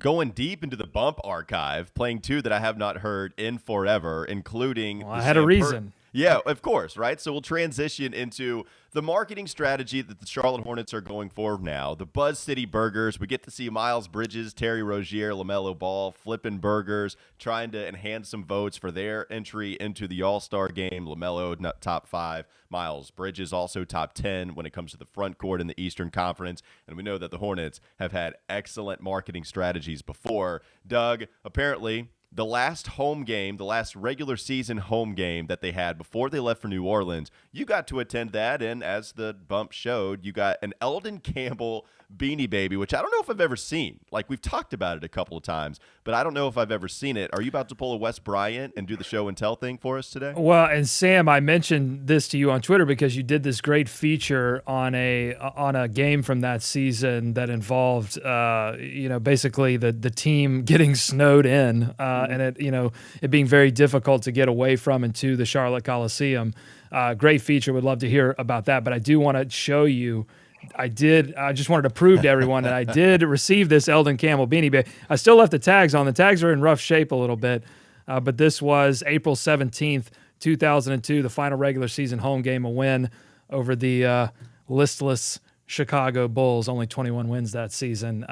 going deep into the bump archive, playing two that I have not heard in forever, including Well, the I had a Sam Per. reason. Yeah, of course, right? So we'll transition into the marketing strategy that the Charlotte Hornets are going for now. The Buzz City Burgers. We get to see Miles Bridges, Terry Rozier, LaMelo Ball flipping burgers, trying to enhance some votes for their entry into the All-Star game. LaMelo top 5, Miles Bridges also top 10 when it comes to the front court in the Eastern Conference. And we know that the Hornets have had excellent marketing strategies before. Doug, apparently the last home game, the last regular season home game that they had before they left for New Orleans, you got to attend that. And as the bump showed, you got an Eldon Campbell Beanie Baby, which I don't know if I've ever seen. Like, we've talked about it a couple of times, but I don't know if I've ever seen it. Are you about to pull a Wes Bryant and do the show and tell thing for us today? Well, and Sam, I mentioned this to you on Twitter because you did this great feature on a game from that season that involved, basically the team getting snowed in, and it being very difficult to get away from and to the Charlotte Coliseum. Great feature. Would love to hear about that, but I do want to show you. I did. I just wanted to prove to everyone that I did receive this Eldon Campbell beanie bag. I still left the tags on. The tags are in rough shape a little bit, but this was April 17th, 2002, the final regular season home game, a win over the listless Chicago Bulls. Only 21 wins that season.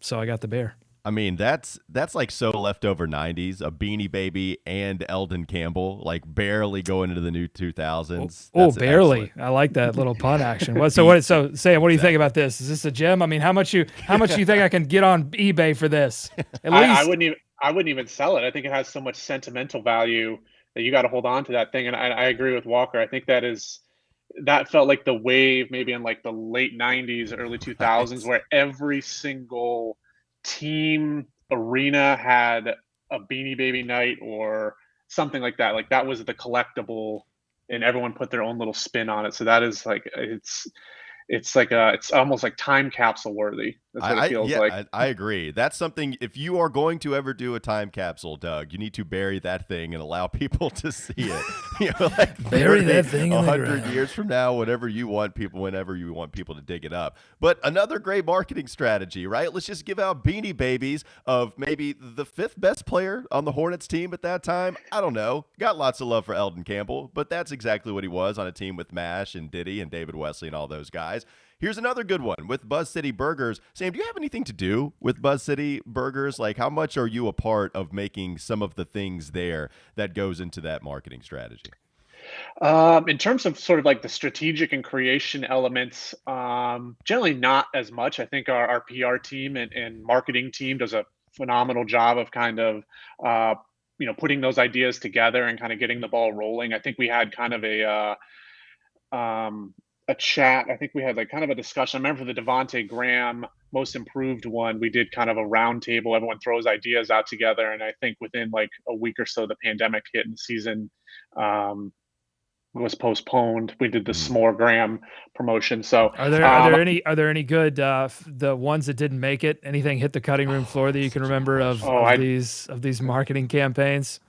So I got the bear. I mean, that's like so leftover 90s, a Beanie Baby and Eldon Campbell, like barely going into the new 2000s. Oh, That's barely. excellent. I like that little pun action. So Sam, what do you think Exactly. about this? Is this a gem? I mean, how much do you think I can get on eBay for this? At I least. wouldn't even sell it. I think it has so much sentimental value that you got to hold on to that thing. And I agree with Walker. I think that felt like the wave maybe in like the late 90s, early 2000s, Right. where every single team arena had a Beanie Baby night or something like that. Like that was the collectible, and everyone put their own little spin on it. So that is like it's almost like time capsule worthy. That's what it feels like. I agree. That's something. If you are going to ever do a time capsule, Doug, you need to bury that thing and allow people to see it. Like Bury 30, that thing in the 100 ground. years from now, whenever you want people, whenever you want people to dig it up. But another great marketing strategy, right? Let's just give out Beanie Babies of maybe the fifth best player on the Hornets team at that time. I don't know. Got lots of love for Eldon Campbell, but that's exactly what he was on a team with Mash and Diddy and David Wesley and all those guys. Here's another good one with Buzz City Burgers. Sam, do you have anything to do with Buzz City Burgers? Like, how much are you a part of making some of the things there that goes into that marketing strategy? In terms of sort of like the strategic and creation elements, generally not as much. I think our PR team and marketing team does a phenomenal job of kind of, putting those ideas together and kind of getting the ball rolling. I think we had kind of a chat. I think we had like kind of a discussion. I remember for the Devonte Graham most improved one, we did kind of a round table. Everyone throws ideas out together, and I think within like a week or so, the pandemic hit and the season um, was postponed. We did the Mhm. S'more Graham promotion. So Are there are um, there any are there any good the ones that didn't make it? Anything hit the cutting room floor that you can Such a good remember of question. oh, of I these marketing campaigns?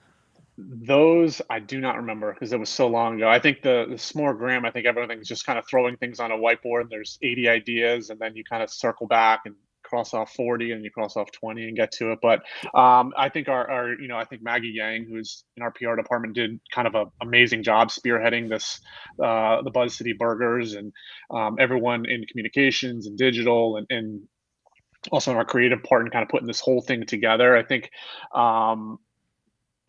those I do not remember because it was so long ago. I think the S'more Graham. I think everything's just kind of throwing things on a whiteboard. And there's 80 ideas, and then you kind of circle back and cross off 40, and you cross off 20 and get to it. But I think I think Maggie Yang, who's in our PR department, did kind of an amazing job spearheading this, the Buzz City Burgers, and everyone in communications and digital, and also in our creative part, and kind of putting this whole thing together. I think,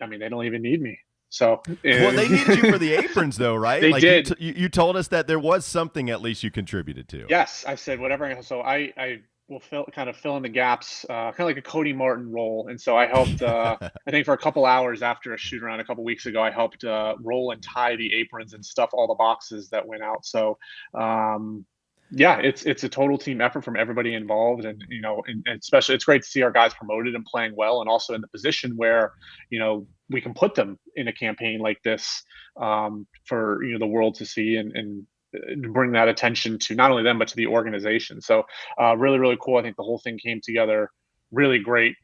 I mean, they don't even need me. So Well, they needed you for the aprons, though, right? they Like did. you told us that there was something at least you contributed to. Yes, I said whatever. So I will fill in the gaps, kind of like a Cody Martin role. And so I helped. I think for a couple hours after a shoot around a couple weeks ago, I helped roll and tie the aprons and stuff all the boxes that went out. So um, yeah, it's a total team effort from everybody involved, and and especially it's great to see our guys promoted and playing well, and also in the position where we can put them in a campaign like this for the world to see, and bring that attention to not only them but to the organization. So really, really cool. I think the whole thing came together really great.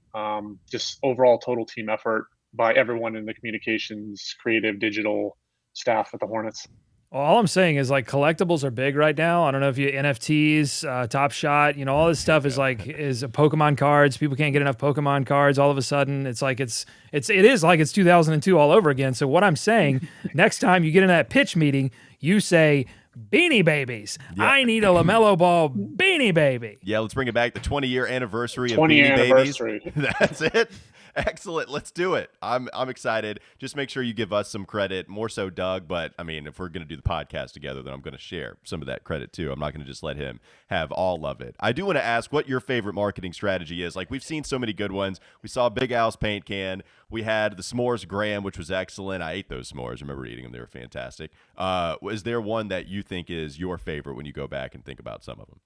Just overall total team effort by everyone in the communications, creative, digital staff at the Hornets. All I'm saying is like collectibles are big right now. I don't know if you NFTs, Top Shot, all this stuff is Pokemon cards. People can't get enough Pokemon cards. All of a sudden, it is like it's 2002 all over again. So what I'm saying, next time you get in that pitch meeting, you say Beanie Babies. Yeah. I need a LaMelo Ball Beanie Baby. Yeah, let's bring it back. The 20-year anniversary of 20 Beanie anniversary. Babies. That's it. Excellent. Let's do it. I'm excited. Just make sure you give us some credit, more so Doug. But I mean, if we're going to do the podcast together, then I'm going to share some of that credit too. I'm not going to just let him have all of it. I do want to ask what your favorite marketing strategy is. Like, we've seen so many good ones. We saw Big Al's paint can. We had the s'mores Graham, which was excellent. I ate those s'mores. I remember eating them. They were fantastic. Is there one that you think is your favorite when you go back and think about some of them?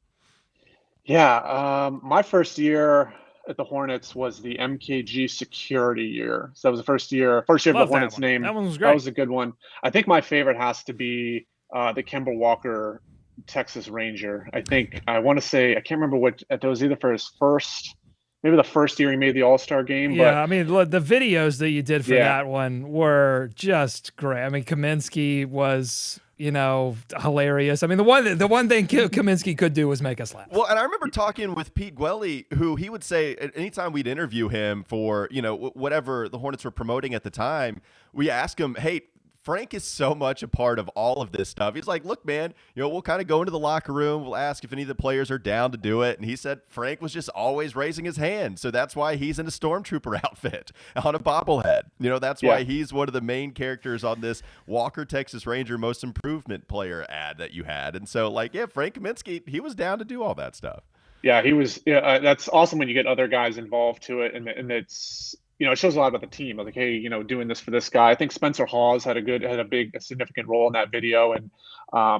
Yeah, my first year at the Hornets was the MKG security year. So that was the first year of the Hornets name. That one was great. That was a good one. I think my favorite has to be the Kemba Walker Texas Ranger. I want to say, I can't remember what, it was either for his maybe the first year he made the All-Star game. Yeah, but, I mean, the videos that you did for that one were just great. I mean, Kaminsky was, hilarious. I mean, the one thing Kaminsky could do was make us laugh. Well, and I remember talking with Pete Gwelly, who he would say anytime we'd interview him for, whatever the Hornets were promoting at the time, we ask him, hey, Frank is so much a part of all of this stuff. He's like, look, man, we'll kind of go into the locker room. We'll ask if any of the players are down to do it. And he said Frank was just always raising his hand. So that's why he's in a Stormtrooper outfit on a bobblehead. That's why he's one of the main characters on this Walker Texas Ranger Most Improvement Player ad that you had. And so, Frank Kaminsky, he was down to do all that stuff. Yeah, he was. That's awesome when you get other guys involved to it. And it's, it shows a lot about the team. Like, hey, doing this for this guy. I think Spencer Hawes had a significant role in that video, and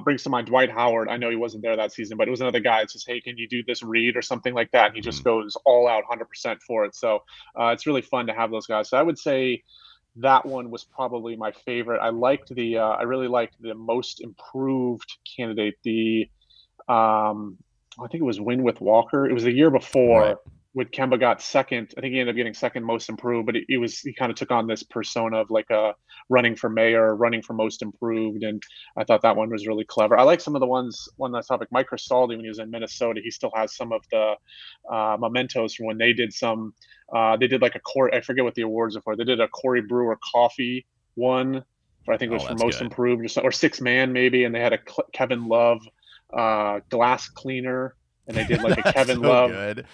brings to mind Dwight Howard. I know he wasn't there that season, but it was another guy that says, hey, can you do this read or something like that? And he just goes all out 100% for it. So it's really fun to have those guys. So I would say that one was probably my favorite. I really liked the most improved candidate. I think it was Win with Walker. It was the year before. Right. When Kemba got second. I think he ended up getting second most improved, but he kind of took on this persona of like a running for mayor, running for most improved, and I thought that one was really clever. I like some of the ones on that topic. Mike Crisaldi, when he was in Minnesota, he still has some of the mementos from when they did like a Corey. I forget what the awards are for. They did a Corey Brewer coffee one, I think it was for most improved or six man maybe, and they had a Kevin Love glass cleaner, and they did like a Kevin Love. Good.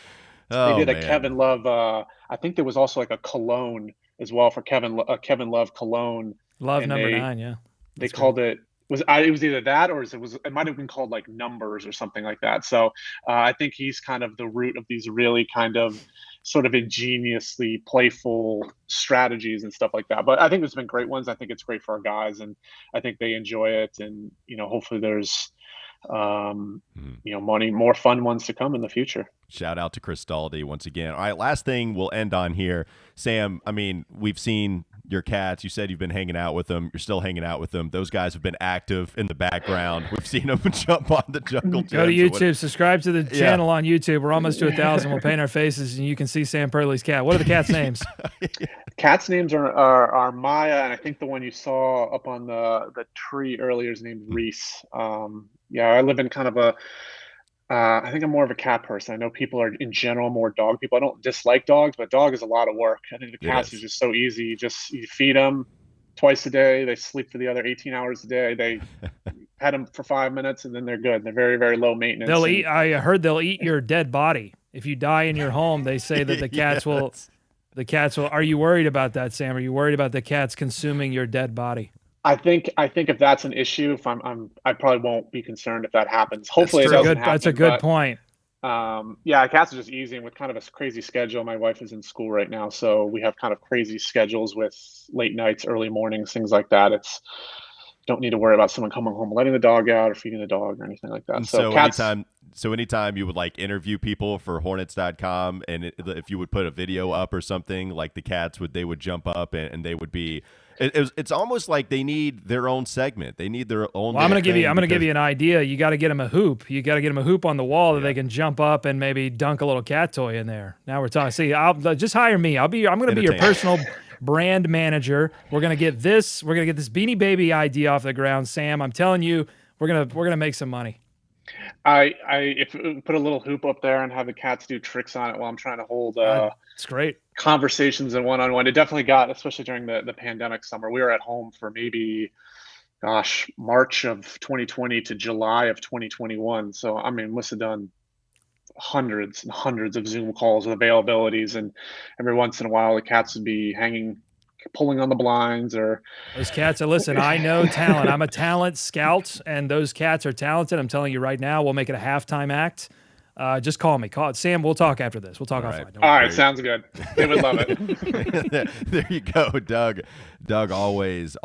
They did a Kevin Love. I think there was also like a cologne as well for Kevin Love cologne. Love number 9, yeah. They called it. It was either that or it might have been called like Numbers or something like that. So I think he's kind of the root of these really kind of sort of ingeniously playful strategies and stuff like that. But I think there's been great ones. I think it's great for our guys, and I think they enjoy it. And hopefully there's more fun ones to come in the future. Shout out to Cristaldi once again. All right, last thing we'll end on here. Sam, I mean, we've seen your cats. You said you've been hanging out with them. You're still hanging out with them. Those guys have been active in the background. We've seen them jump on the jungle gym. Go to YouTube. Subscribe to the channel on YouTube. We're almost to 1,000. We'll paint our faces, and you can see Sam Perley's cat. What are the cats' names? Cats' names are Maya, and I think the one you saw up on the tree earlier is named Reese. I live in kind of I think I'm more of a cat person. I know people are in general more dog people. I don't dislike dogs, but dog is a lot of work. I think the cats is just so easy. You feed them twice a day. They sleep for the other 18 hours a day. They pet them for 5 minutes, and then they're good. They're very, very low maintenance. I heard they'll eat your dead body. If you die in your home, they say that the cats will. The cats will. Are you worried about that, Sam? Are you worried about the cats consuming your dead body? I think if that's an issue, I probably won't be concerned if that happens. Hopefully, it doesn't happen. That's a good point. Cats are just easy, and with kind of a crazy schedule. My wife is in school right now, so we have kind of crazy schedules with late nights, early mornings, things like that. Don't need to worry about someone coming home, letting the dog out, or feeding the dog, or anything like that. So anytime you would interview people for Hornets.com, and if you would put a video up or something, like the cats they would jump up and they would be. It's almost like they need their own segment. They need their own. Well, I'm going to give you an idea. You got to get them a hoop. You got to get them a hoop on the wall that they can jump up and maybe dunk a little cat toy in there. Now we're talking. See, I'll just hire me. I'm going to be your brand manager. We're gonna get this Beanie Baby idea off the ground, Sam. I'm telling you, we're gonna make some money. If put a little hoop up there and have the cats do tricks on it while I'm trying to hold it's great conversations and one-on-one. It definitely got, especially during the pandemic summer. We were at home for maybe, March of 2020 to July of 2021. So I mean, must have done hundreds and hundreds of Zoom calls with availabilities, and every once in a while the cats would be pulling on the blinds, or those cats are, listen, I know talent. I'm a talent scout, and those cats are talented. I'm telling you right now, we'll make it a halftime act. Just call me. Sam, we'll talk after this. We'll talk offline. All right, sounds good. They would love it. There you go, Doug. Doug always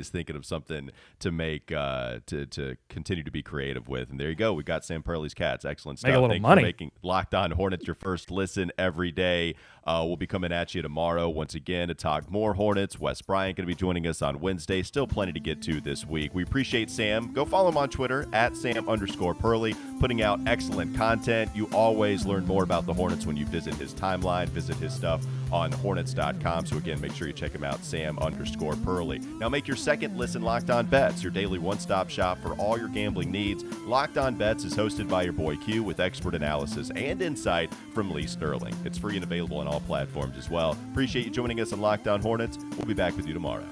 thinking of something to make to continue to be creative with. And there you go. We got Sam Perley's Cats. Excellent stuff. Make a little Thank money. You for making Locked On Hornets your first listen every day. We'll be coming at you tomorrow once again to talk more Hornets. Wes Bryant going to be joining us on Wednesday. Still plenty to get to this week. We appreciate Sam. Go follow him on Twitter at Sam_Perley, putting out excellent content. You always learn more about the Hornets when you visit his timeline, visit his stuff on Hornets.com. So again, make sure you check him out, Sam_Perley. Now make your second listen Locked On Bets, your daily one-stop shop for all your gambling needs. Locked On Bets is hosted by your boy Q with expert analysis and insight from Lee Sterling. It's free and available on all platforms as well. Appreciate you joining us on Locked On Hornets. We'll be back with you tomorrow.